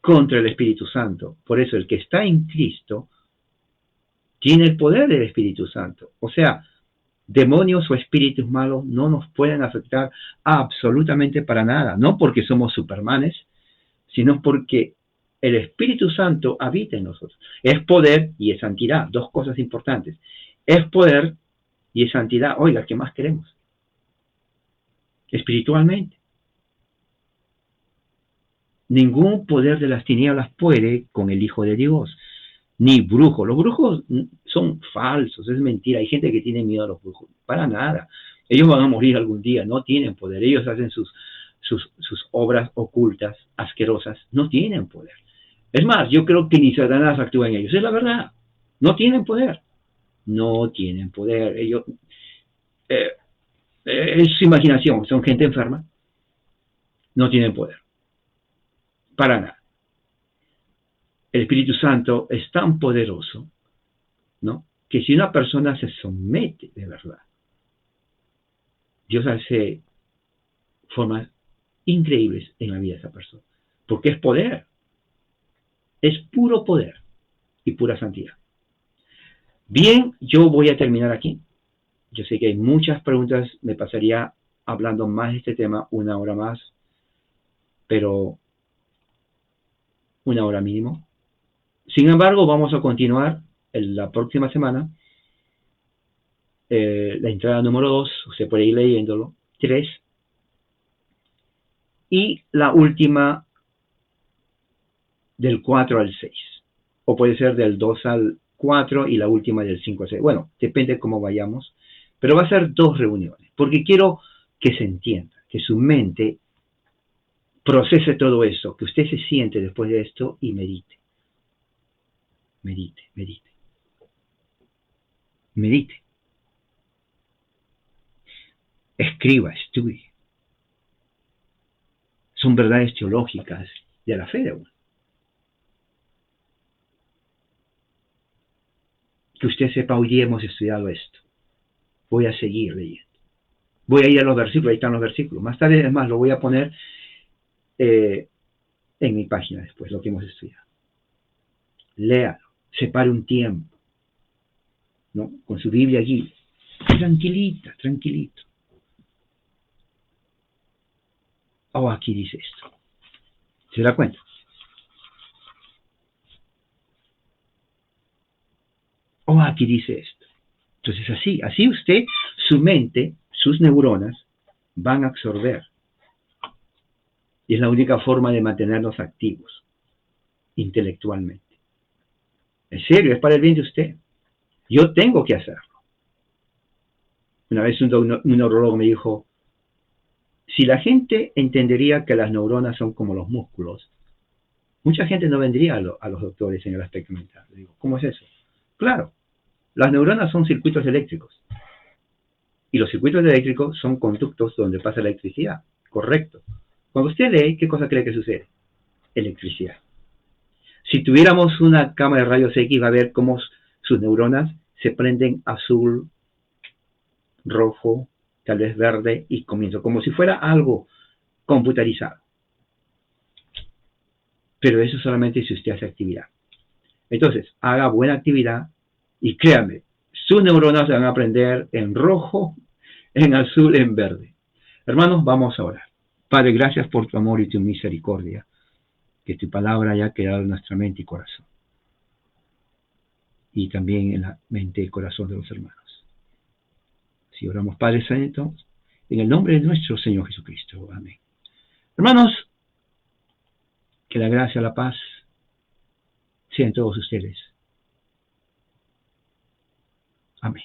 contra el Espíritu Santo. Por eso el que está en Cristo tiene el poder del Espíritu Santo. O sea, demonios o espíritus malos no nos pueden afectar absolutamente para nada. No porque somos supermanes, sino porque el Espíritu Santo habita en nosotros. Es poder y es santidad, dos cosas importantes. Es poder y es santidad. Oiga, ¿qué más queremos? Espiritualmente. Ningún poder de las tinieblas puede con el Hijo de Dios, ni brujos. Los brujos son falsos, es mentira. Hay gente que tiene miedo a los brujos. Para nada. Ellos van a morir algún día, no tienen poder. Ellos hacen sus obras ocultas, asquerosas, no tienen poder. Es más, yo creo que ni Satanás actúa en ellos. Es la verdad. No tienen poder. No tienen poder. Ellos, es imaginación. Son gente enferma. No tienen poder. Para nada. El Espíritu Santo es tan poderoso, ¿no?, que si una persona se somete de verdad, Dios hace formas increíbles en la vida de esa persona. Porque es poder. Es puro poder y pura santidad. Bien, yo voy a terminar aquí. Yo sé que hay muchas preguntas. Me pasaría hablando más de este tema 1 hora más, pero 1 hora mínimo. Sin embargo, vamos a continuar en la próxima semana. La entrada número 2, usted puede ir leyéndolo. 3. Y la última del 4 al 6. O puede ser del 2 al 4 y la última del 5 al 6. Bueno, depende de cómo vayamos. Pero va a ser 2 reuniones. Porque quiero que se entienda, que su mente procese todo eso, que usted se siente después de esto y medite. Medite, medite. Medite. Escriba, estudie. Son verdades teológicas de la fe de uno. Que usted sepa, hoy día hemos estudiado esto. Voy a seguir leyendo. Voy a ir a los versículos, ahí están los versículos. Más tarde, además, lo voy a poner en mi página después, lo que hemos estudiado. Léalo, separe un tiempo, ¿no?, con su Biblia allí, tranquilita, tranquilito. Oh, aquí dice esto. ¿Se da cuenta? Oh, aquí dice esto. Entonces así usted, su mente, sus neuronas van a absorber. Y es la única forma de mantenernos activos intelectualmente. En serio, es para el bien de usted. Yo tengo que hacerlo. Una vez un neurólogo me dijo, si la gente entendería que las neuronas son como los músculos, mucha gente no vendría a los doctores en el aspecto mental. Le digo, ¿cómo es eso? Claro, las neuronas son circuitos eléctricos. Y los circuitos eléctricos son conductos donde pasa electricidad. Correcto. Cuando usted lee, ¿qué cosa cree que sucede? Electricidad. Si tuviéramos una cámara de rayos X, va a ver cómo sus neuronas se prenden azul, rojo, tal vez verde y comienzo, como si fuera algo computarizado. Pero eso solamente si usted hace actividad. Entonces, haga buena actividad y créame, sus neuronas se van a prender en rojo, en azul, en verde. Hermanos, vamos a orar. Padre, gracias por tu amor y tu misericordia, que tu palabra haya quedado en nuestra mente y corazón, y también en la mente y corazón de los hermanos. Si oramos, Padre Santo, en el nombre de nuestro Señor Jesucristo. Amén. Hermanos, que la gracia, la paz sean todos ustedes. Amén.